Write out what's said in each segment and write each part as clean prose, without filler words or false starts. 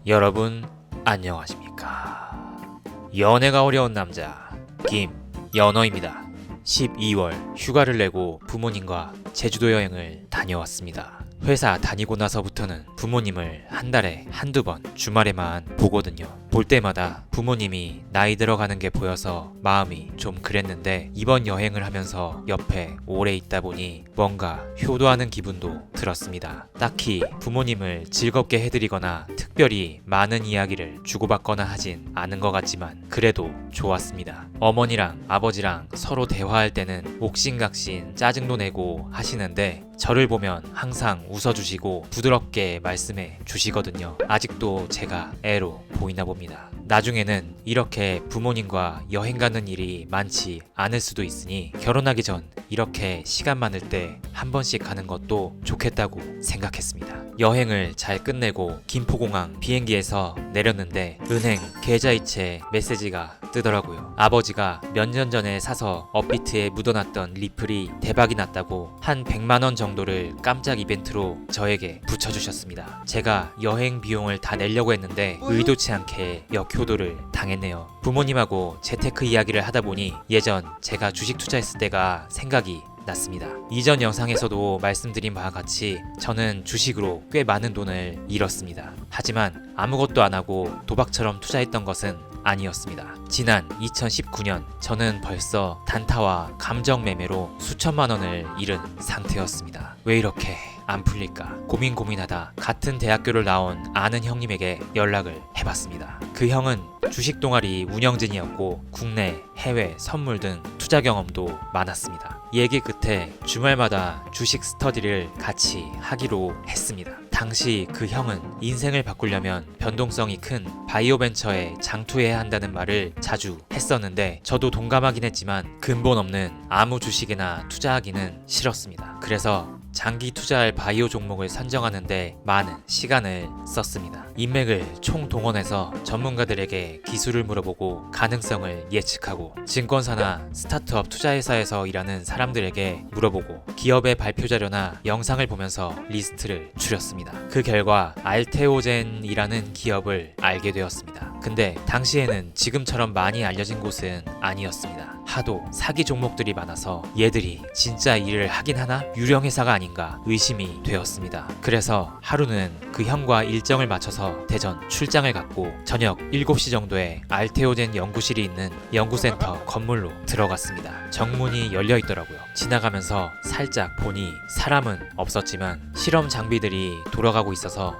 여러분 안녕하십니까? 연애가 어려운 남자 김연어입니다. 12월 휴가를 내고 부모님과 제주도 여행을 다녀왔습니다. 회사 다니고 나서부터는 부모님을 한 달에 한두 번 주말에만 보거든요. 볼 때마다 부모님이 나이 들어가는 게 보여서 마음이 좀 그랬는데 이번 여행을 하면서 옆에 오래 있다 보니 뭔가 효도하는 기분도 들었습니다. 딱히 부모님을 즐겁게 해드리거나 특별히 많은 이야기를 주고받거나 하진 않은 것 같지만 그래도 좋았습니다. 어머니랑 아버지랑 서로 대화할 때는 옥신각신 짜증도 내고 하시는데 저를 보면 항상 웃어주시고 부드럽게 말씀해 주시거든요. 아직도 제가 애로 보이나 봅니다. 나중에는 이렇게 부모님과 여행 가는 일이 많지 않을 수도 있으니 결혼하기 전 이렇게 시간 많을 때 한 번씩 가는 것도 좋겠다고 생각했습니다. 여행을 잘 끝내고 김포공항 비행기에서 내렸는데 은행 계좌이체 메시지가 뜨더라고요. 아버지가 몇 년 전에 사서 업비트에 묻어놨던 리플이 대박이 났다고 한 100만원 정도를 깜짝 이벤트로 저에게 붙여주셨습니다. 제가 여행 비용을 다 내려고 했는데 의도치 않게 역효도를 당했네요. 부모님하고 재테크 이야기를 하다 보니 예전 제가 주식 투자했을 때가 생각이 났습니다. 이전 영상에서도 말씀드린 바와 같이 저는 주식으로 꽤 많은 돈을 잃었습니다. 하지만 아무것도 안 하고 도박처럼 투자했던 것은 아니었습니다. 지난 2019년 저는 벌써 단타와 감정 매매로 수천만 원을 잃은 상태였습니다. 왜 이렇게 안 풀릴까 고민하다 같은 대학교를 나온 아는 형님에게 연락을 해봤습니다. 그 형은 주식 동아리 운영진이었고 국내, 해외, 선물 등 투자 경험도 많았습니다. 얘기 끝에 주말마다 주식 스터디를 같이 하기로 했습니다. 당시 그 형은 인생을 바꾸려면 변동성이 큰 바이오 벤처에 장투해야 한다는 말을 자주 했었는데 저도 동감하긴 했지만 근본 없는 아무 주식이나 투자하기는 싫었습니다. 그래서 장기 투자할 바이오 종목을 선정하는데 많은 시간을 썼습니다. 인맥을 총동원해서 전문가들에게 기술을 물어보고 가능성을 예측하고 증권사나 스타트업 투자회사에서 일하는 사람들에게 물어보고 기업의 발표 자료나 영상을 보면서 리스트를 추렸습니다. 그 결과 알테오젠이라는 기업을 알게 되었습니다. 근데 당시에는 지금처럼 많이 알려진 곳은 아니었습니다. 하도 사기 종목들이 많아서 얘들이 진짜 일을 하긴 하나? 유령 회사가 아닌가 의심이 되었습니다. 그래서 하루는 그 형과 일정을 맞춰서 대전 출장을 갔고 저녁 7시 정도에 알테오젠 연구실이 있는 연구센터 건물로 들어갔습니다. 정문이 열려 있더라고요. 지나가면서 살짝 보니 사람은 없었지만 실험 장비들이 돌아가고 있어서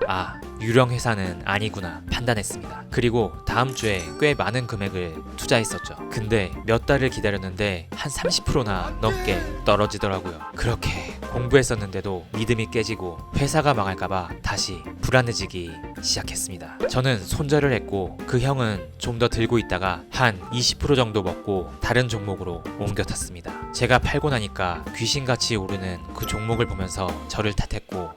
유령 회사는 아니구나 판단했습니다. 그리고 다음 주에 꽤 많은 금액을 투자했었죠. 근데 몇 달을 기다렸는데 한 30%나 넘게 떨어지더라고요. 그렇게 공부했었는데도 믿음이 깨지고 회사가 망할까봐 다시 불안해지기 시작했습니다. 저는 손절을 했고 그 형은 좀 더 들고 있다가 한 20% 정도 먹고 다른 종목으로 옮겨 탔습니다. 제가 팔고 나니까 귀신같이 오르는 그 종목을 보면서 저를 탓했고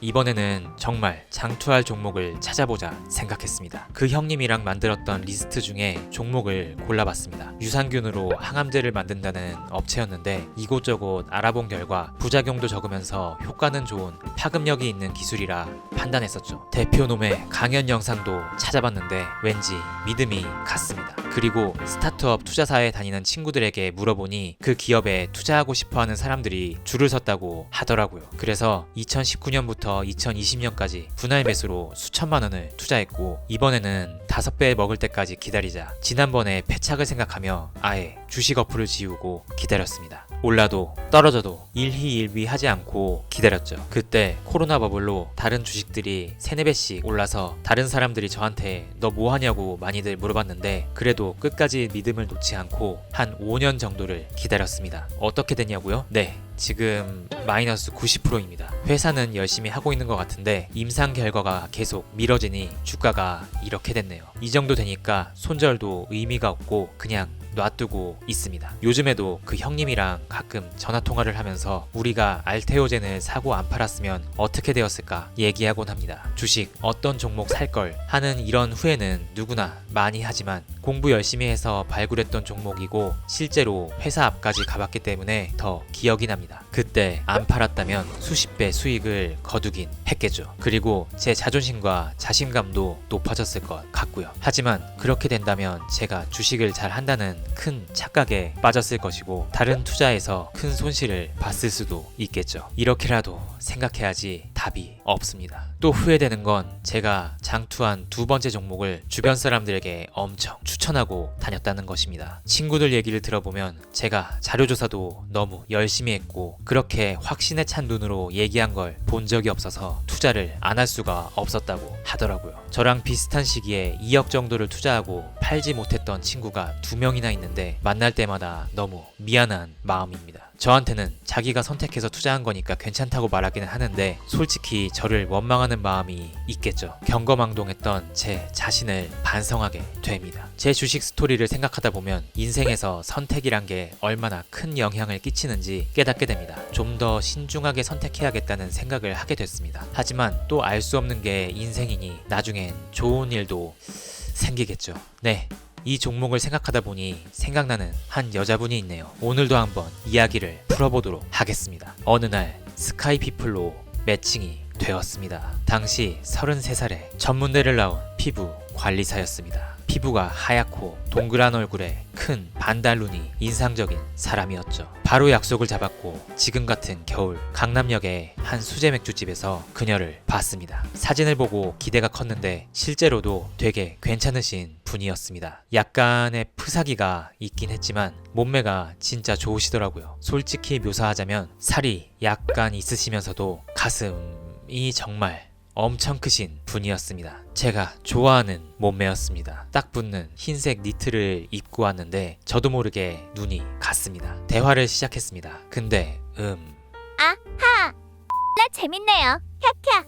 이번에는 정말 장투할 종목을 찾아보자 생각했습니다. 그 형님이랑 만들었던 리스트 중에 종목을 골라봤습니다. 유산균으로 항암제를 만든다는 업체였는데 이곳저곳 알아본 결과 부작용도 적으면서 효과는 좋은 파급력이 있는 기술이라 판단했었죠. 대표놈의 강연 영상도 찾아봤는데 왠지 믿음이 갔습니다. 그리고 스타트업 투자사에 다니는 친구들에게 물어보니 그 기업에 투자하고 싶어하는 사람들이 줄을 섰다고 하더라고요. 그래서 2019년부터 2020년까지 분할 매수로 수천만 원을 투자했고 이번에는 5배 먹을 때까지 기다리자 지난번에 패착을 생각하며 아예 주식 어플을 지우고 기다렸습니다. 올라도 떨어져도 일희일비하지 않고 기다렸죠. 그때 코로나 버블로 다른 주식들이 3-4배씩 올라서 다른 사람들이 저한테 너 뭐하냐고 많이들 물어봤는데 그래도 끝까지 믿음을 놓지 않고 한 5년 정도를 기다렸습니다. 어떻게 됐냐고요? 네, 지금 마이너스 90%입니다. 회사는 열심히 하고 있는 것 같은데 임상 결과가 계속 미뤄지니 주가가 이렇게 됐네요. 이 정도 되니까 손절도 의미가 없고 그냥 놔두고 있습니다. 요즘에도 그 형님이랑 가끔 전화통화를 하면서 우리가 알테오젠을 사고 안 팔았으면 어떻게 되었을까 얘기하곤 합니다. 주식 어떤 종목 살 걸 하는 이런 후회는 누구나 많이 하지만 공부 열심히 해서 발굴했던 종목이고 실제로 회사 앞까지 가봤기 때문에 더 기억이 납니다. 그때 안 팔았다면 수십 배 수익을 거두긴 했겠죠. 그리고 제 자존심과 자신감도 높아졌을 것 같고요. 하지만 그렇게 된다면 제가 주식을 잘 한다는 큰 착각에 빠졌을 것이고 다른 투자에서 큰 손실을 봤을 수도 있겠죠. 이렇게라도 생각해야지 답이 없습니다. 또 후회되는 건 제가 장투한 두 번째 종목을 주변 사람들에게 엄청 추천하고 다녔다는 것입니다. 친구들 얘기를 들어보면 제가 자료조사도 너무 열심히 했고 그렇게 확신에 찬 눈으로 얘기한 걸 본 적이 없어서 투자를 안 할 수가 없었다고 하더라고요. 저랑 비슷한 시기에 2억 정도를 투자하고 팔지 못했던 친구가 2명이나 있는데 만날 때마다 너무 미안한 마음입니다. 저한테는 자기가 선택해서 투자한 거니까 괜찮다고 말하기는 하는데 솔직히 저를 원망하는 마음이 있겠죠. 경거망동했던 제 자신을 반성하게 됩니다. 제 주식 스토리를 생각하다 보면 인생에서 선택이란 게 얼마나 큰 영향을 끼치는지 깨닫게 됩니다. 좀 더 신중하게 선택해야겠다는 생각을 하게 됐습니다. 하지만 또 알 수 없는 게 인생이니 나중엔 좋은 일도 생기겠죠. 네. 이 종목을 생각하다 보니 생각나는 한 여자분이 있네요. 오늘도 한번 이야기를 풀어보도록 하겠습니다. 어느 날 스카이피플로 매칭이 되었습니다. 당시 33살에 전문대를 나온 피부 관리사였습니다. 피부가 하얗고 동그란 얼굴에 큰 반달눈이 인상적인 사람이었죠. 바로 약속을 잡았고 지금 같은 겨울 강남역의 한 수제 맥주집에서 그녀를 봤습니다. 사진을 보고 기대가 컸는데 실제로도 되게 괜찮으신 분이었습니다. 약간의 프사기가 있긴 했지만 몸매가 진짜 좋으시더라고요. 솔직히 묘사하자면 살이 약간 있으시면서도 가슴이 정말 엄청 크신 분이었습니다. 제가 좋아하는 몸매였습니다. 딱 붙는 흰색 니트를 입고 왔는데 저도 모르게 눈이 갔습니다. 대화를 시작했습니다. 근데 아하, 나 재밌네요. 캬캬.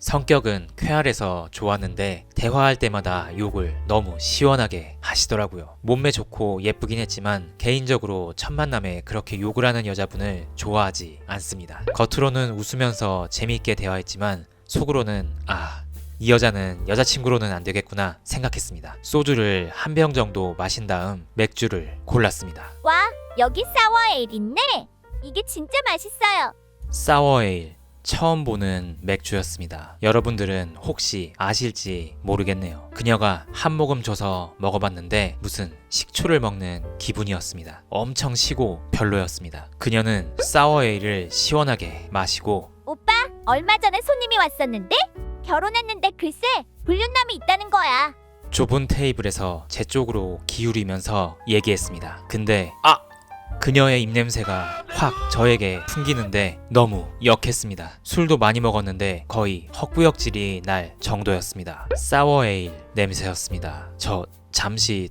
성격은 쾌활해서 좋았는데 대화할 때마다 욕을 너무 시원하게 하시더라고요. 몸매 좋고 예쁘긴 했지만 개인적으로 첫 만남에 그렇게 욕을 하는 여자분을 좋아하지 않습니다. 겉으로는 웃으면서 재미있게 대화했지만 속으로는 이 여자는 여자친구로는 안 되겠구나 생각했습니다. 소주를 한 병 정도 마신 다음 맥주를 골랐습니다. 와, 여기 사워에일 있네. 이게 진짜 맛있어요. 사워에일, 처음 보는 맥주였습니다. 여러분들은 혹시 아실지 모르겠네요. 그녀가 한 모금 줘서 먹어봤는데 무슨 식초를 먹는 기분이었습니다. 엄청 시고 별로였습니다. 그녀는 사워에일을 시원하게 마시고 오빠, 얼마 전에 손님이 왔었는데 결혼했는데 글쎄 불륜남이 있다는 거야. 좁은 테이블에서 제 쪽으로 기울이면서 얘기했습니다. 근데 그녀의 입냄새가 확 저에게 풍기는데 너무 역했습니다. 술도 많이 먹었는데 거의 헛구역질이 날 정도였습니다. 사워에일 냄새였습니다. 잠시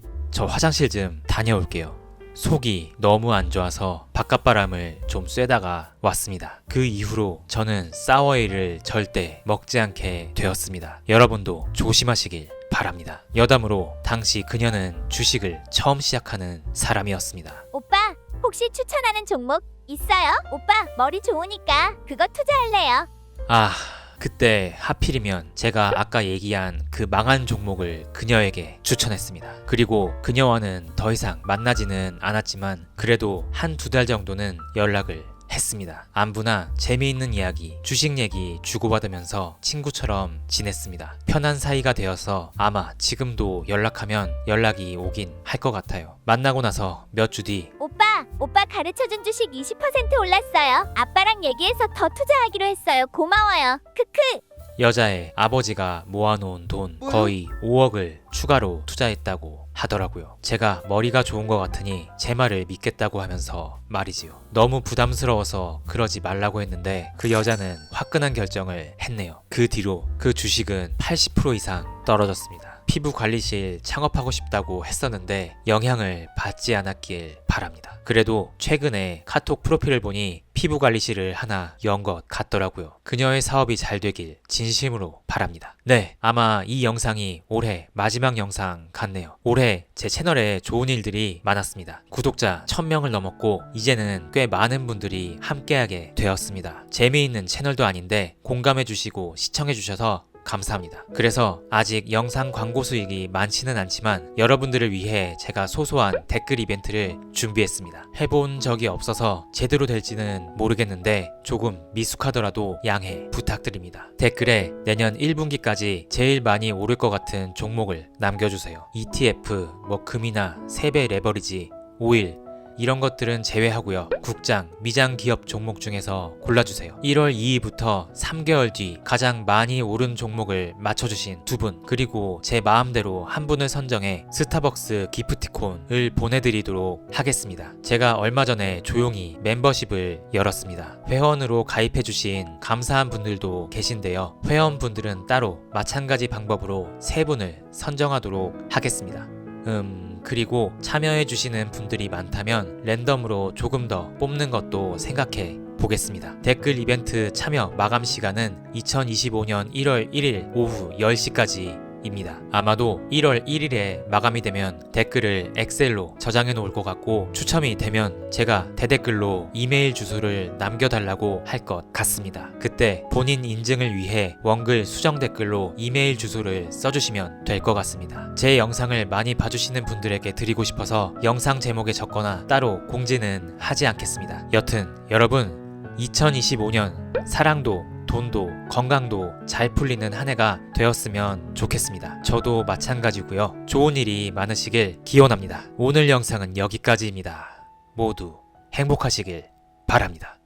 화장실 좀 다녀올게요. 속이 너무 안 좋아서 바깥바람을 좀 쐬다가 왔습니다. 그 이후로 저는 사워에일을 절대 먹지 않게 되었습니다. 여러분도 조심하시길 바랍니다. 여담으로 당시 그녀는 주식을 처음 시작하는 사람이었습니다. 오빠, 혹시 추천하는 종목 있어요? 오빠, 머리 좋으니까 그거 투자할래요. 그때 하필이면 제가 아까 얘기한 그 망한 종목을 그녀에게 추천했습니다. 그리고 그녀와는 더 이상 만나지는 않았지만 그래도 한 두 달 정도는 연락을 했습니다. 안부나 재미있는 이야기, 주식 얘기 주고받으면서 친구처럼 지냈습니다. 편한 사이가 되어서 아마 지금도 연락하면 연락이 오긴 할 것 같아요. 만나고 나서 몇 주 뒤 오빠 가르쳐준 주식 20% 올랐어요. 아빠랑 얘기해서 더 투자하기로 했어요. 고마워요. 크크. 여자의 아버지가 모아놓은 돈 거의 5억을 추가로 투자했다고 하더라고요. 제가 머리가 좋은 것 같으니 제 말을 믿겠다고 하면서 말이지요. 너무 부담스러워서 그러지 말라고 했는데 그 여자는 화끈한 결정을 했네요. 그 뒤로 그 주식은 80% 이상 떨어졌습니다. 피부관리실 창업하고 싶다고 했었는데 영향을 받지 않았길 바랍니다. 그래도 최근에 카톡 프로필을 보니 피부관리실을 하나 연 것 같더라고요. 그녀의 사업이 잘 되길 진심으로 바랍니다. 네, 아마 이 영상이 올해 마지막 영상 같네요. 올해 제 채널에 좋은 일들이 많았습니다. 구독자 1000명을 넘었고 이제는 꽤 많은 분들이 함께하게 되었습니다. 재미있는 채널도 아닌데 공감해주시고 시청해주셔서 감사합니다. 그래서 아직 영상 광고 수익이 많지는 않지만 여러분들을 위해 제가 소소한 댓글 이벤트를 준비했습니다. 해본 적이 없어서 제대로 될지는 모르겠는데 조금 미숙하더라도 양해 부탁드립니다. 댓글에 내년 1분기까지 제일 많이 오를 것 같은 종목을 남겨주세요. ETF, 금이나 세배 레버리지, 오일 이런 것들은 제외하고요. 국장, 미장 기업 종목 중에서 골라주세요. 1월 2일부터 3개월 뒤 가장 많이 오른 종목을 맞춰주신 두 분, 그리고 제 마음대로 한 분을 선정해 스타벅스 기프티콘을 보내드리도록 하겠습니다. 제가 얼마 전에 조용히 멤버십을 열었습니다. 회원으로 가입해주신 감사한 분들도 계신데요. 회원분들은 따로 마찬가지 방법으로 3분을 선정하도록 하겠습니다. 그리고 참여해주시는 분들이 많다면 랜덤으로 조금 더 뽑는 것도 생각해 보겠습니다. 댓글 이벤트 참여 마감 시간은 2025년 1월 1일 오후 10시까지 입니다. 아마도 1월 1일에 마감이 되면 댓글을 엑셀로 저장해 놓을 것 같고 추첨이 되면 제가 대댓글로 이메일 주소를 남겨달라고 할 것 같습니다. 그때 본인 인증을 위해 원글 수정 댓글로 이메일 주소를 써주시면 될 것 같습니다. 제 영상을 많이 봐주시는 분들에게 드리고 싶어서 영상 제목에 적거나 따로 공지는 하지 않겠습니다. 여튼 여러분 2025년 사랑도 돈도 건강도 잘 풀리는 한 해가 되었으면 좋겠습니다. 저도 마찬가지고요. 좋은 일이 많으시길 기원합니다. 오늘 영상은 여기까지입니다. 모두 행복하시길 바랍니다.